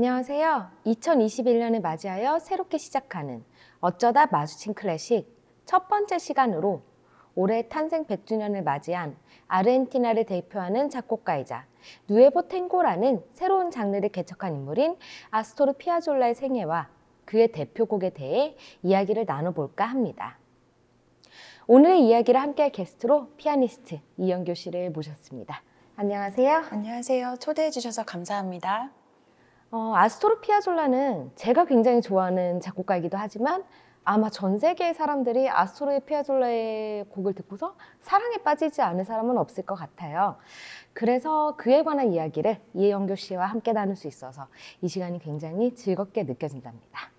안녕하세요. 2021년을 맞이하여 새롭게 시작하는 어쩌다 마주친 클래식 첫 번째 시간으로 올해 탄생 100주년을 맞이한 아르헨티나를 대표하는 작곡가이자 누에보 탱고라는 새로운 장르를 개척한 인물인 아스토르 피아졸라의 생애와 그의 대표곡에 대해 이야기를 나눠볼까 합니다. 오늘의 이야기를 함께할 게스트로 피아니스트 이영교 씨를 모셨습니다. 안녕하세요. 안녕하세요. 초대해 주셔서 감사합니다. 아스토르 피아졸라는 제가 굉장히 좋아하는 작곡가이기도 하지만 아마 전 세계의 사람들이 아스토르 피아졸라의 곡을 듣고서 사랑에 빠지지 않을 사람은 없을 것 같아요. 그래서 그에 관한 이야기를 이영교 씨와 함께 나눌 수 있어서 이 시간이 굉장히 즐겁게 느껴진답니다.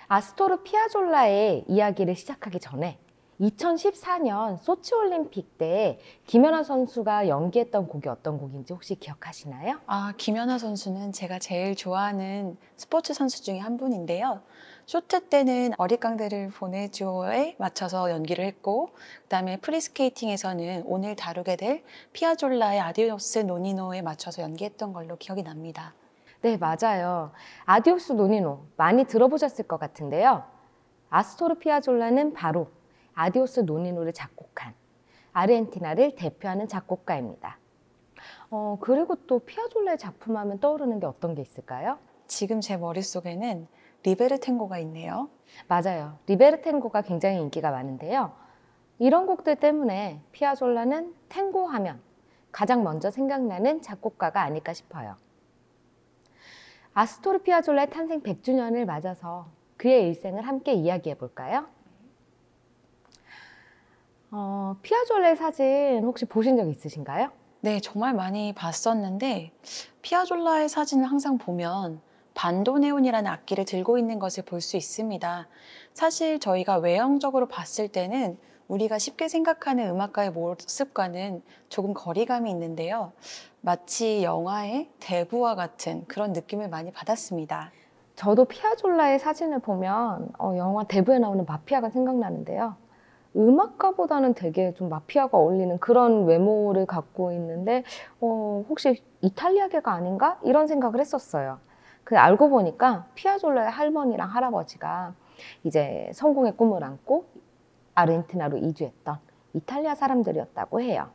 아스토르 피아졸라의 이야기를 시작하기 전에 2014년 소치올림픽 때 김연아 선수가 연기했던 곡이 어떤 곡인지 혹시 기억하시나요? 김연아 선수는 제가 제일 좋아하는 스포츠 선수 중에 한 분인데요. 쇼트 때는 어릿강들을 보내줘에 맞춰서 연기를 했고, 그다음에 프리스케이팅에서는 오늘 다루게 될 피아졸라의 아디오스 노니노에 맞춰서 연기했던 걸로 기억이 납니다. 네, 맞아요. 아디오스 노니노 많이 들어보셨을 것 같은데요. 아스토르 피아졸라는 바로 아디오스 노니노를 작곡한 아르헨티나를 대표하는 작곡가입니다. 그리고 또 피아졸라의 작품하면 떠오르는 게 어떤 게 있을까요? 지금 제 머릿속에는 리베르탱고가 있네요. 맞아요. 리베르탱고가 굉장히 인기가 많은데요. 이런 곡들 때문에 피아졸라는 탱고 하면 가장 먼저 생각나는 작곡가가 아닐까 싶어요. 아스토르 피아졸라의 탄생 100주년을 맞아서 그의 일생을 함께 이야기해 볼까요? 피아졸라의 사진 혹시 보신 적 있으신가요? 네, 정말 많이 봤었는데 피아졸라의 사진을 항상 보면 반도네온이라는 악기를 들고 있는 것을 볼 수 있습니다. 사실 저희가 외형적으로 봤을 때는 우리가 쉽게 생각하는 음악가의 모습과는 조금 거리감이 있는데요. 마치 영화의 대부와 같은 그런 느낌을 많이 받았습니다. 저도 피아졸라의 사진을 보면 영화 대부에 나오는 마피아가 생각나는데요. 음악가보다는 되게 좀 마피아가 어울리는 그런 외모를 갖고 있는데 혹시 이탈리아계가 아닌가? 이런 생각을 했었어요. 알고 보니까 피아졸라의 할머니랑 할아버지가 이제 성공의 꿈을 안고 아르헨티나로 이주했던 이탈리아 사람들이었다고 해요.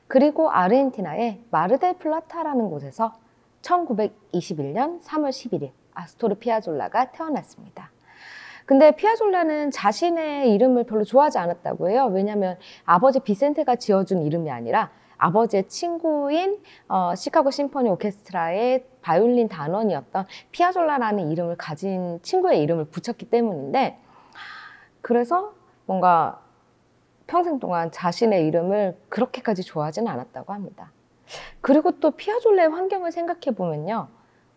그리고 아르헨티나의 마르델 플라타라는 곳에서 1921년 3월 11일 아스토르 피아졸라가 태어났습니다. 근데 피아졸라는 자신의 이름을 별로 좋아하지 않았다고 해요. 왜냐하면 아버지 비센테가 지어준 이름이 아니라 아버지의 친구인 시카고 심포니 오케스트라의 바이올린 단원이었던 피아졸라라는 이름을 가진 친구의 이름을 붙였기 때문인데, 그래서 뭔가 평생 동안 자신의 이름을 그렇게까지 좋아하지는 않았다고 합니다. 그리고 또 피아졸라의 환경을 생각해 보면요.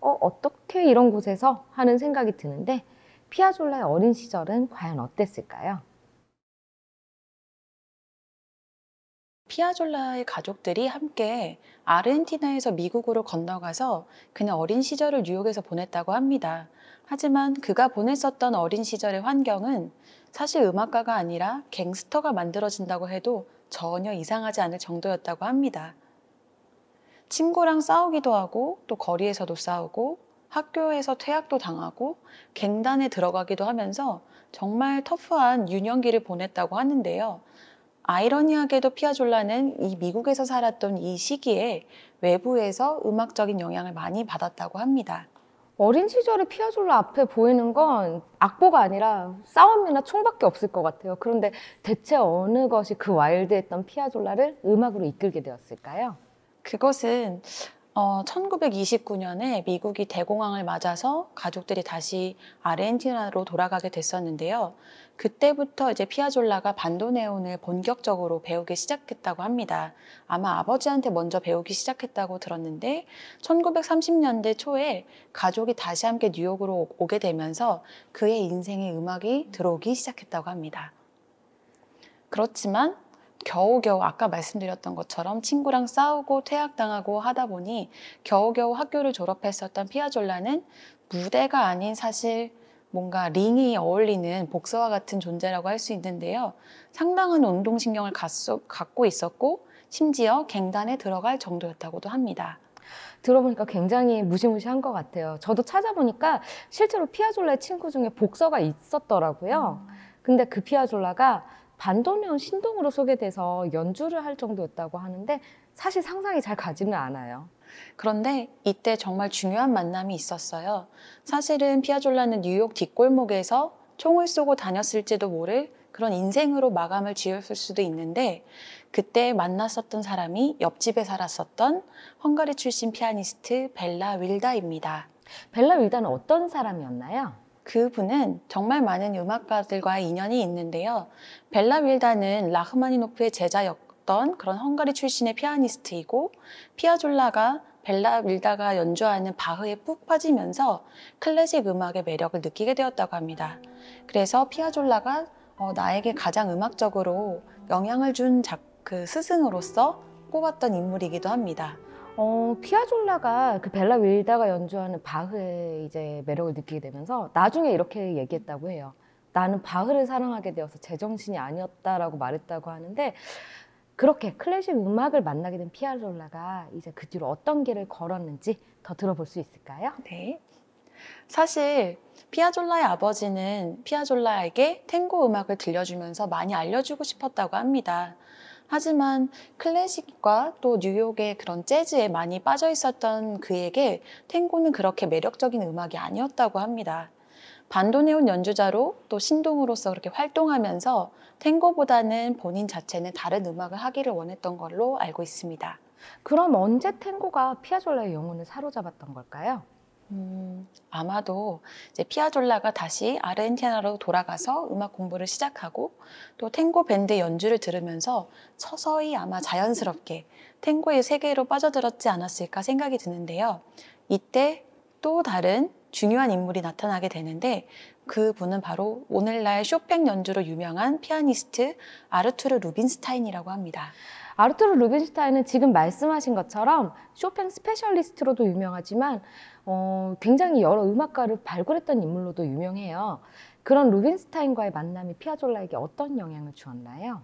어떻게 이런 곳에서 하는 생각이 드는데, 피아졸라의 어린 시절은 과연 어땠을까요? 피아졸라의 가족들이 함께 아르헨티나에서 미국으로 건너가서 그는 어린 시절을 뉴욕에서 보냈다고 합니다. 하지만 그가 보냈었던 어린 시절의 환경은 사실 음악가가 아니라 갱스터가 만들어진다고 해도 전혀 이상하지 않을 정도였다고 합니다. 친구랑 싸우기도 하고 또 거리에서도 싸우고 학교에서 퇴학도 당하고 갱단에 들어가기도 하면서 정말 터프한 유년기를 보냈다고 하는데요. 아이러니하게도 피아졸라는 이 미국에서 살았던 이 시기에 외부에서 음악적인 영향을 많이 받았다고 합니다. 어린 시절에 피아졸라 앞에 보이는 건 악보가 아니라 싸움이나 총밖에 없을 것 같아요. 그런데 대체 어느 것이 그 와일드했던 피아졸라를 음악으로 이끌게 되었을까요? 그것은 1929년에 미국이 대공황을 맞아서 가족들이 다시 아르헨티나로 돌아가게 됐었는데요. 그때부터 이제 피아졸라가 반도네온을 본격적으로 배우기 시작했다고 합니다. 아마 아버지한테 먼저 배우기 시작했다고 들었는데 1930년대 초에 가족이 다시 함께 뉴욕으로 오게 되면서 그의 인생에 음악이 들어오기 시작했다고 합니다. 그렇지만 겨우겨우 아까 말씀드렸던 것처럼 친구랑 싸우고 퇴학당하고 하다 보니 겨우겨우 학교를 졸업했었던 피아졸라는 무대가 아닌 사실 뭔가 링이 어울리는 복서와 같은 존재라고 할 수 있는데요. 상당한 운동신경을 갖고 있었고 심지어 갱단에 들어갈 정도였다고도 합니다. 들어보니까 굉장히 무시무시한 것 같아요. 저도 찾아보니까 실제로 피아졸라의 친구 중에 복서가 있었더라고요. 근데 그 피아졸라가 반도네온 신동으로 소개돼서 연주를 할 정도였다고 하는데 사실 상상이 잘 가지는 않아요. 그런데 이때 정말 중요한 만남이 있었어요. 사실은 피아졸라는 뉴욕 뒷골목에서 총을 쏘고 다녔을지도 모를 그런 인생으로 마감을 지었을 수도 있는데, 그때 만났었던 사람이 옆집에 살았었던 헝가리 출신 피아니스트 벨라 윌다입니다. 벨라 윌다는 어떤 사람이었나요? 그분은 정말 많은 음악가들과 인연이 있는데요. 벨라 윌다는 라흐마니노프의 제자였던 그런 헝가리 출신의 피아니스트이고, 피아졸라가 벨라 윌다가 연주하는 바흐에 푹 빠지면서 클래식 음악의 매력을 느끼게 되었다고 합니다. 그래서 피아졸라가 나에게 가장 음악적으로 영향을 준 그 스승으로서 꼽았던 인물이기도 합니다. 피아졸라가 그 벨라 윌다가 연주하는 바흐의 이제 매력을 느끼게 되면서 나중에 이렇게 얘기했다고 해요. 나는 바흐를 사랑하게 되어서 제정신이 아니었다라고 말했다고 하는데 그렇게 클래식 음악을 만나게 된 피아졸라가 이제 그 뒤로 어떤 길을 걸었는지 더 들어볼 수 있을까요? 네. 사실 피아졸라의 아버지는 피아졸라에게 탱고 음악을 들려주면서 많이 알려주고 싶었다고 합니다. 하지만 클래식과 또 뉴욕의 그런 재즈에 많이 빠져 있었던 그에게 탱고는 그렇게 매력적인 음악이 아니었다고 합니다. 반도네온 연주자로 또 신동으로서 그렇게 활동하면서 탱고보다는 본인 자체는 다른 음악을 하기를 원했던 걸로 알고 있습니다. 그럼 언제 탱고가 피아졸라의 영혼을 사로잡았던 걸까요? 아마도 이제 피아졸라가 다시 아르헨티나로 돌아가서 음악 공부를 시작하고 또 탱고 밴드 연주를 들으면서 서서히 아마 자연스럽게 탱고의 세계로 빠져들었지 않았을까 생각이 드는데요. 이때 또 다른 중요한 인물이 나타나게 되는데, 그분은 바로 오늘날 쇼팽 연주로 유명한 피아니스트 아르투르 루빈스타인이라고 합니다. 아르투르 루빈슈타인은 지금 말씀하신 것처럼 쇼팽 스페셜리스트로도 유명하지만 굉장히 여러 음악가를 발굴했던 인물로도 유명해요. 그런 루빈스타인과의 만남이 피아졸라에게 어떤 영향을 주었나요?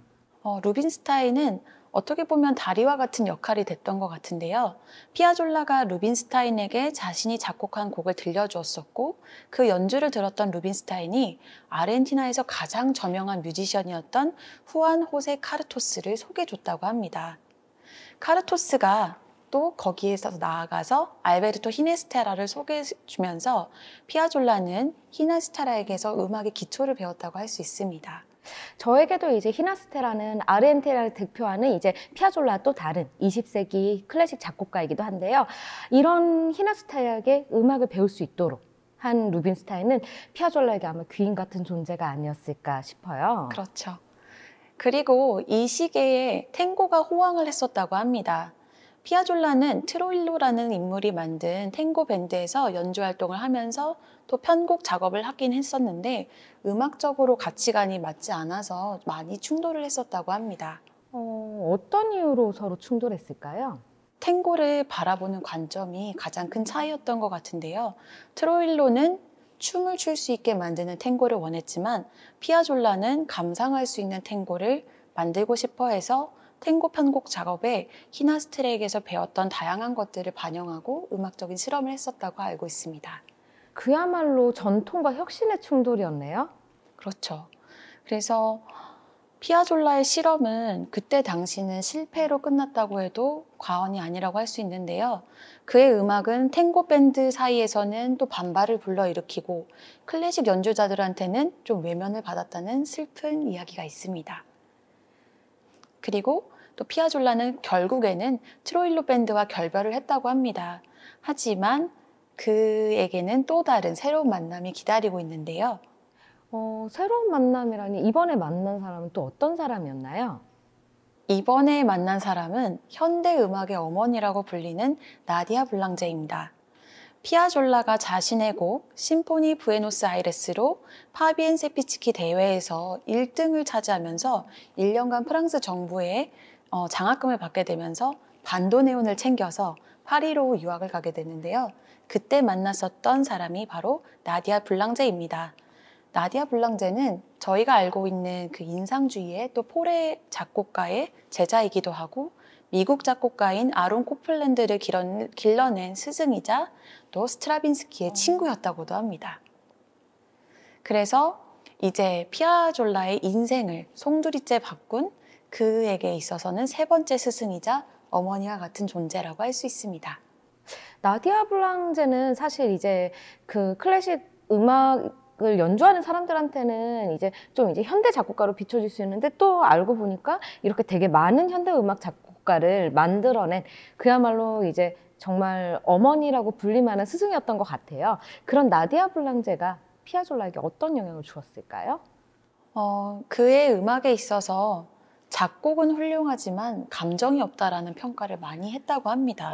루빈스타인은 어떻게 보면 다리와 같은 역할이 됐던 것 같은데요. 피아졸라가 루빈스타인에게 자신이 작곡한 곡을 들려주었었고, 그 연주를 들었던 루빈스타인이 아르헨티나에서 가장 저명한 뮤지션이었던 후안 호세 카르토스를 소개해줬다고 합니다. 카르토스가 또 거기에서 나아가서 알베르토 히네스테라를 소개해주면서 피아졸라는 히네스테라에게서 음악의 기초를 배웠다고 할 수 있습니다. 저에게도 이제 히나스테라는 아르헨티나를 대표하는 이제 피아졸라와 또 다른 20세기 클래식 작곡가이기도 한데요. 이런 히나스테라에게 음악을 배울 수 있도록 한 루빈스타인은 피아졸라에게 아마 귀인 같은 존재가 아니었을까 싶어요. 그렇죠. 그리고 이 시기에 탱고가 호황을 했었다고 합니다. 피아졸라는 트로일로라는 인물이 만든 탱고 밴드에서 연주 활동을 하면서 또 편곡 작업을 하긴 했었는데, 음악적으로 가치관이 맞지 않아서 많이 충돌을 했었다고 합니다. 어떤 이유로 서로 충돌했을까요? 탱고를 바라보는 관점이 가장 큰 차이였던 것 같은데요. 트로일로는 춤을 출 수 있게 만드는 탱고를 원했지만, 피아졸라는 감상할 수 있는 탱고를 만들고 싶어 해서 탱고 편곡 작업에 히나스트레에게서 배웠던 다양한 것들을 반영하고 음악적인 실험을 했었다고 알고 있습니다. 그야말로 전통과 혁신의 충돌이었네요. 그렇죠. 그래서 피아졸라의 실험은 그때 당시는 실패로 끝났다고 해도 과언이 아니라고 할 수 있는데요. 그의 음악은 탱고 밴드 사이에서는 또 반발을 불러일으키고 클래식 연주자들한테는 좀 외면을 받았다는 슬픈 이야기가 있습니다. 그리고 또 피아졸라는 결국에는 트로일로 밴드와 결별을 했다고 합니다. 하지만 그에게는 또 다른 새로운 만남이 기다리고 있는데요. 새로운 만남이라니 이번에 만난 사람은 또 어떤 사람이었나요? 이번에 만난 사람은 현대 음악의 어머니라고 불리는 나디아 블랑제입니다. 피아졸라가 자신의 곡 심포니 부에노스아이레스로 파비엔 세피츠키 대회에서 1등을 차지하면서 1년간 프랑스 정부의 장학금을 받게 되면서 반도네온을 챙겨서 파리로 유학을 가게 되는데요. 그때 만났었던 사람이 바로 나디아 블랑제입니다. 나디아 블랑제는 저희가 알고 있는 그 인상주의의 또 포레 작곡가의 제자이기도 하고, 미국 작곡가인 아론 코플랜드를 길러낸 스승이자 또 스트라빈스키의 친구였다고도 합니다. 그래서 이제 피아졸라의 인생을 송두리째 바꾼 그에게 있어서는 세 번째 스승이자 어머니와 같은 존재라고 할 수 있습니다. 나디아 블랑제는 사실 이제 그 클래식 음악을 연주하는 사람들한테는 이제 좀 이제 현대 작곡가로 비춰질 수 있는데, 또 알고 보니까 이렇게 되게 많은 현대 음악 작곡가를 만들어낸 그야말로 이제 정말 어머니라고 불릴만한 스승이었던 것 같아요. 그런 나디아 블랑제가 피아졸라에게 어떤 영향을 주었을까요? 그의 음악에 있어서 작곡은 훌륭하지만 감정이 없다라는 평가를 많이 했다고 합니다.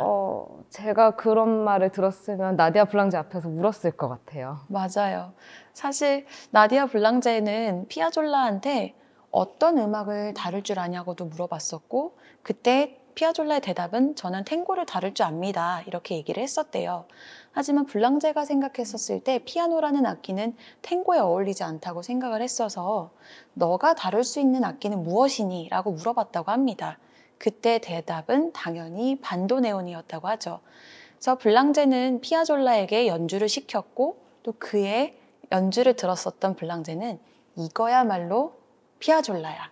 제가 그런 말을 들었으면 나디아 블랑제 앞에서 울었을 것 같아요. 맞아요. 사실 나디아 블랑제는 피아졸라한테 어떤 음악을 다룰 줄 아냐고도 물어봤었고, 그때 피아졸라의 대답은 저는 탱고를 다룰 줄 압니다, 이렇게 얘기를 했었대요. 하지만 블랑제가 생각했었을 때 피아노라는 악기는 탱고에 어울리지 않다고 생각을 했어서 너가 다룰 수 있는 악기는 무엇이니? 라고 물어봤다고 합니다. 그때 대답은 당연히 반도네온이었다고 하죠. 그래서 블랑제는 피아졸라에게 연주를 시켰고, 또 그의 연주를 들었었던 블랑제는 이거야말로 피아졸라야,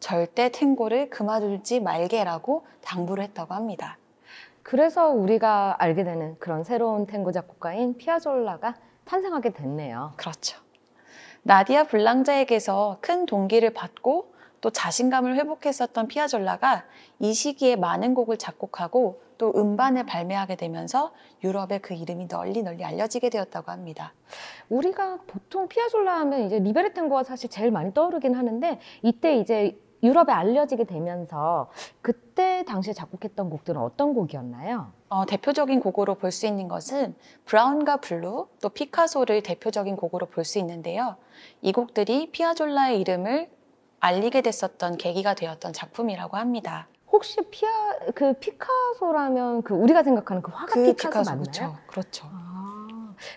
절대 탱고를 그만두지 말게라고 당부를 했다고 합니다. 그래서 우리가 알게 되는 그런 새로운 탱고 작곡가인 피아졸라가 탄생하게 됐네요. 그렇죠. 나디아 블랑제에게서 큰 동기를 받고 또 자신감을 회복했었던 피아졸라가 이 시기에 많은 곡을 작곡하고 또 음반을 발매하게 되면서 유럽에 그 이름이 널리 알려지게 되었다고 합니다. 우리가 보통 피아졸라 하면 이제 리베르 탱고가 사실 제일 많이 떠오르긴 하는데, 이때 이제 유럽에 알려지게 되면서 그때 당시에 작곡했던 곡들은 어떤 곡이었나요? 대표적인 곡으로 볼 수 있는 것은 브라운과 블루, 또 피카소를 대표적인 곡으로 볼 수 있는데요. 이 곡들이 피아졸라의 이름을 알리게 됐었던 계기가 되었던 작품이라고 합니다. 혹시 피카소라면 그 우리가 생각하는 그 화가 피카소 맞나요? 그렇죠.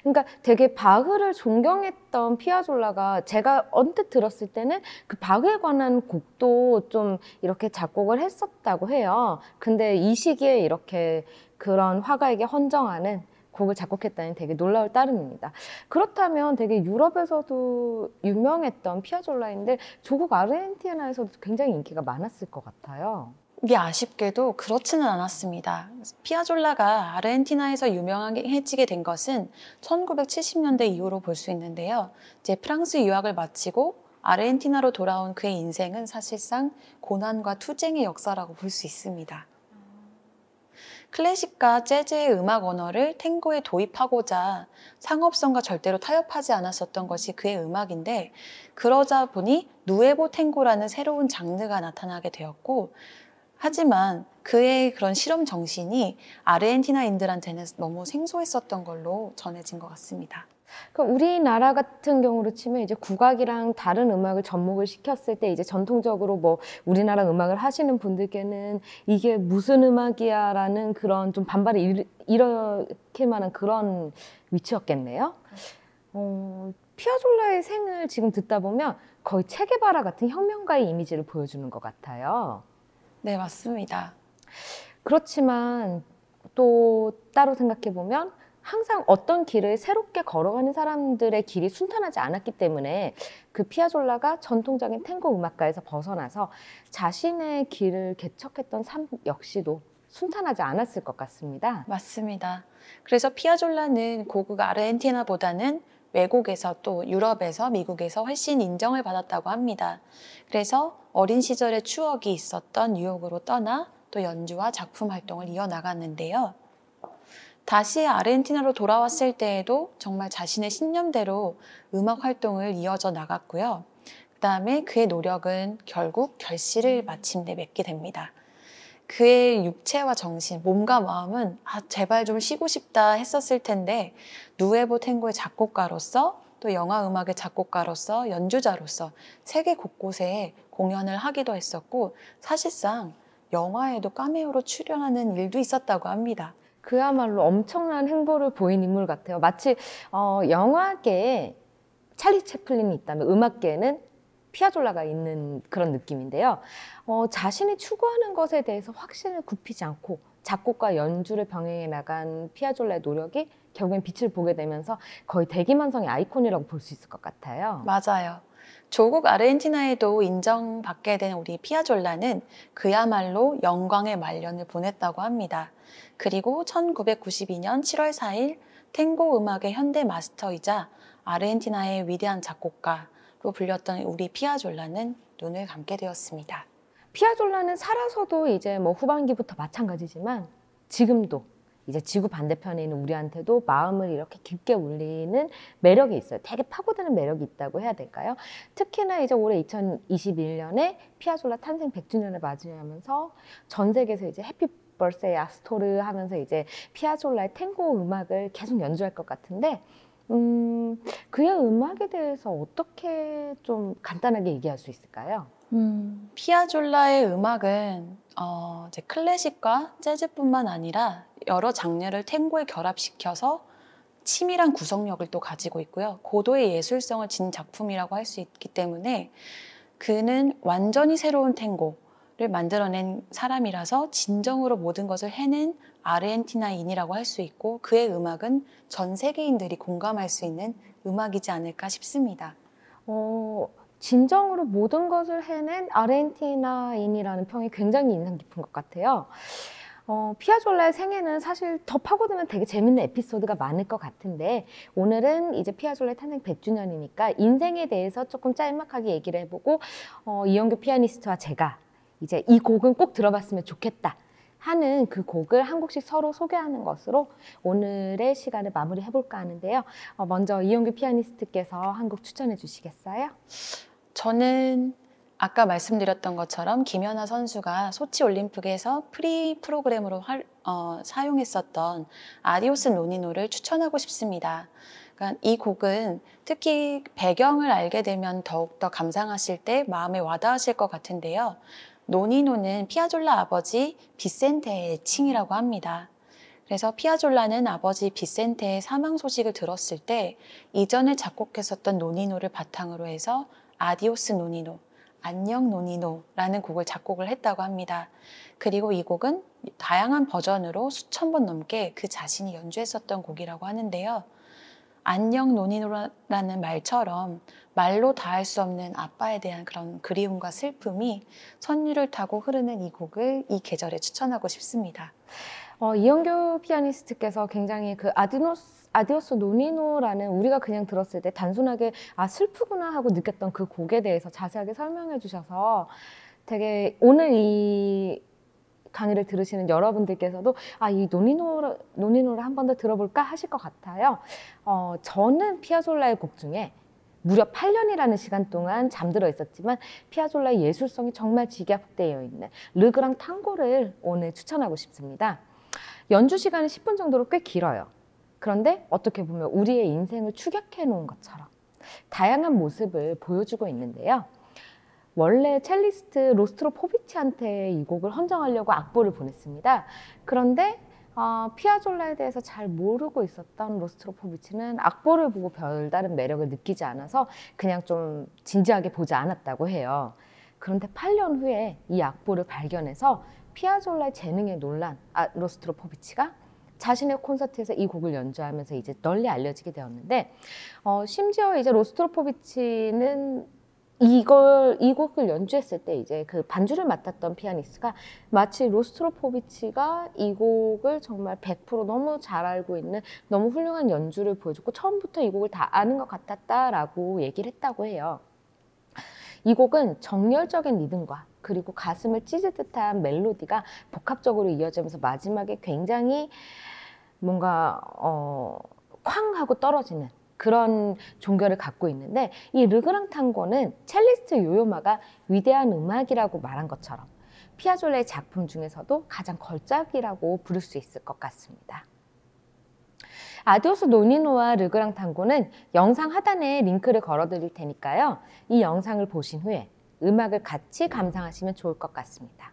그러니까 되게 바흐를 존경했던 피아졸라가, 제가 언뜻 들었을 때는 그 바흐에 관한 곡도 좀 이렇게 작곡을 했었다고 해요. 근데 이 시기에 이렇게 그런 화가에게 헌정하는 곡을 작곡했다니 되게 놀라울 따름입니다. 그렇다면 되게 유럽에서도 유명했던 피아졸라인데 조국 아르헨티나에서도 굉장히 인기가 많았을 것 같아요. 이게 아쉽게도 그렇지는 않았습니다. 피아졸라가 아르헨티나에서 유명해지게 된 것은 1970년대 이후로 볼 수 있는데요. 이제 프랑스 유학을 마치고 아르헨티나로 돌아온 그의 인생은 사실상 고난과 투쟁의 역사라고 볼 수 있습니다. 클래식과 재즈의 음악 언어를 탱고에 도입하고자 상업성과 절대로 타협하지 않았었던 것이 그의 음악인데, 그러자 보니 누에보 탱고라는 새로운 장르가 나타나게 되었고, 하지만 그의 그런 실험 정신이 아르헨티나인들한테는 너무 생소했었던 걸로 전해진 것 같습니다. 그러니까 우리나라 같은 경우로 치면 이제 국악이랑 다른 음악을 접목을 시켰을 때 이제 전통적으로 뭐 우리나라 음악을 하시는 분들께는 이게 무슨 음악이야라는 그런 좀 반발을 일으킬 만한 그런 위치였겠네요. 피아졸라의 생을 지금 듣다 보면 거의 체게바라 같은 혁명가의 이미지를 보여주는 것 같아요. 네, 맞습니다. 그렇지만 또 따로 생각해 보면 항상 어떤 길을 새롭게 걸어가는 사람들의 길이 순탄하지 않았기 때문에 그 피아졸라가 전통적인 탱고 음악가에서 벗어나서 자신의 길을 개척했던 삶 역시도 순탄하지 않았을 것 같습니다. 맞습니다. 그래서 피아졸라는 고국 아르헨티나보다는 외국에서 또 유럽에서 미국에서 훨씬 인정을 받았다고 합니다. 그래서 어린 시절의 추억이 있었던 뉴욕으로 떠나 또 연주와 작품 활동을 이어나갔는데요. 다시 아르헨티나로 돌아왔을 때에도 정말 자신의 신념대로 음악 활동을 이어져 나갔고요. 그 다음에 그의 노력은 결국 결실을 마침내 맺게 됩니다. 그의 육체와 정신, 몸과 마음은 제발 좀 쉬고 싶다 했었을 텐데, 누에보 탱고의 작곡가로서 또 영화 음악의 작곡가로서 연주자로서 세계 곳곳에 공연을 하기도 했었고, 사실상 영화에도 카메오로 출연하는 일도 있었다고 합니다. 그야말로 엄청난 행보를 보인 인물 같아요. 마치 영화계에 찰리 채플린이 있다면 음악계에는 피아졸라가 있는 그런 느낌인데요. 자신이 추구하는 것에 대해서 확신을 굽히지 않고 작곡과 연주를 병행해 나간 피아졸라의 노력이 결국엔 빛을 보게 되면서 거의 대기만성의 아이콘이라고 볼 수 있을 것 같아요. 맞아요. 조국 아르헨티나에도 인정받게 된 우리 피아졸라는 그야말로 영광의 말년을 보냈다고 합니다. 그리고 1992년 7월 4일 탱고 음악의 현대 마스터이자 아르헨티나의 위대한 작곡가로 불렸던 우리 피아졸라는 눈을 감게 되었습니다. 피아졸라는 살아서도 이제 뭐 후반기부터 마찬가지지만 지금도 이제 지구 반대편에 있는 우리한테도 마음을 이렇게 깊게 울리는 매력이 있어요. 되게 파고드는 매력이 있다고 해야 될까요? 특히나 이제 올해 2021년에 피아졸라 탄생 100주년을 맞이하면서 전 세계에서 이제 해피 벌스데이 아스토르 하면서 이제 피아졸라의 탱고 음악을 계속 연주할 것 같은데 그의 음악에 대해서 어떻게 좀 간단하게 얘기할 수 있을까요? 피아졸라의 음악은 이제 클래식과 재즈뿐만 아니라 여러 장르를 탱고에 결합시켜서 치밀한 구성력을 또 가지고 있고요. 고도의 예술성을 지닌 작품이라고 할 수 있기 때문에 그는 완전히 새로운 탱고를 만들어낸 사람이라서 진정으로 모든 것을 해낸 아르헨티나인이라고 할 수 있고 그의 음악은 전 세계인들이 공감할 수 있는 음악이지 않을까 싶습니다. 진정으로 모든 것을 해낸 아르헨티나인이라는 평이 굉장히 인상 깊은 것 같아요. 피아졸라의 생애는 사실 더 파고들면 되게 재밌는 에피소드가 많을 것 같은데 오늘은 이제 피아졸라의 탄생 100주년이니까 인생에 대해서 조금 짤막하게 얘기를 해보고 이영규 피아니스트와 제가 이제 이 곡은 꼭 들어봤으면 좋겠다 하는 그 곡을 한 곡씩 서로 소개하는 것으로 오늘의 시간을 마무리해볼까 하는데요. 먼저 이영규 피아니스트께서 한 곡 추천해 주시겠어요? 저는 아까 말씀드렸던 것처럼 김연아 선수가 소치 올림픽에서 프리 프로그램으로 사용했었던 아디오스 노니노를 추천하고 싶습니다. 그러니까 이 곡은 특히 배경을 알게 되면 더욱더 감상하실 때 마음에 와닿으실 것 같은데요. 노니노는 피아졸라 아버지 비센테의 애칭이라고 합니다. 그래서 피아졸라는 아버지 비센테의 사망 소식을 들었을 때 이전에 작곡했었던 노니노를 바탕으로 해서 아디오스 노니노, 안녕 노니노라는 곡을 작곡을 했다고 합니다. 그리고 이 곡은 다양한 버전으로 수천 번 넘게 그 자신이 연주했었던 곡이라고 하는데요. 안녕 노니노라는 말처럼 말로 다할 수 없는 아빠에 대한 그런 그리움과 슬픔이 선율을 타고 흐르는 이 곡을 이 계절에 추천하고 싶습니다. 이영규 피아니스트께서 굉장히 그 아디오스 노니노라는 우리가 그냥 들었을 때 단순하게 슬프구나 하고 느꼈던 그 곡에 대해서 자세하게 설명해 주셔서 되게 오늘 이 강의를 들으시는 여러분들께서도 이 노니노를 한 번 더 들어볼까 하실 것 같아요. 저는 피아졸라의 곡 중에 무려 8년이라는 시간 동안 잠들어 있었지만 피아졸라의 예술성이 정말 집약되어 있는 르그랑 탕고를 오늘 추천하고 싶습니다. 연주 시간은 10분 정도로 꽤 길어요. 그런데 어떻게 보면 우리의 인생을 축약해 놓은 것처럼 다양한 모습을 보여주고 있는데요. 원래 첼리스트 로스트로포비치한테 이 곡을 헌정하려고 악보를 보냈습니다. 그런데 피아졸라에 대해서 잘 모르고 있었던 로스트로포비치는 악보를 보고 별다른 매력을 느끼지 않아서 그냥 좀 진지하게 보지 않았다고 해요. 그런데 8년 후에 이 악보를 발견해서 피아졸라의 재능에 놀란 로스트로포비치가 자신의 콘서트에서 이 곡을 연주하면서 이제 널리 알려지게 되었는데 심지어 이제 로스트로포비치는 이 곡을 연주했을 때 이제 그 반주를 맡았던 피아니스트가 마치 로스트로포비치가 이 곡을 정말 100% 너무 잘 알고 있는 너무 훌륭한 연주를 보여줬고 처음부터 이 곡을 다 아는 것 같았다라고 얘기를 했다고 해요. 이 곡은 정열적인 리듬과 그리고 가슴을 찢을 듯한 멜로디가 복합적으로 이어지면서 마지막에 굉장히 뭔가 쾅 하고 떨어지는 그런 종결을 갖고 있는데 이 르그랑 탕고는 첼리스트 요요마가 위대한 음악이라고 말한 것처럼 피아졸라의 작품 중에서도 가장 걸작이라고 부를 수 있을 것 같습니다. 아디오스 노니노와 르그랑 탕고는 영상 하단에 링크를 걸어드릴 테니까요. 이 영상을 보신 후에 음악을 같이 감상하시면 좋을 것 같습니다.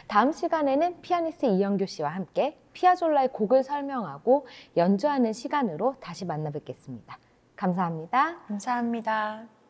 다음 시간에는 피아니스트 이영규 씨와 함께 피아졸라의 곡을 설명하고 연주하는 시간으로 다시 만나 뵙겠습니다. 감사합니다. 감사합니다.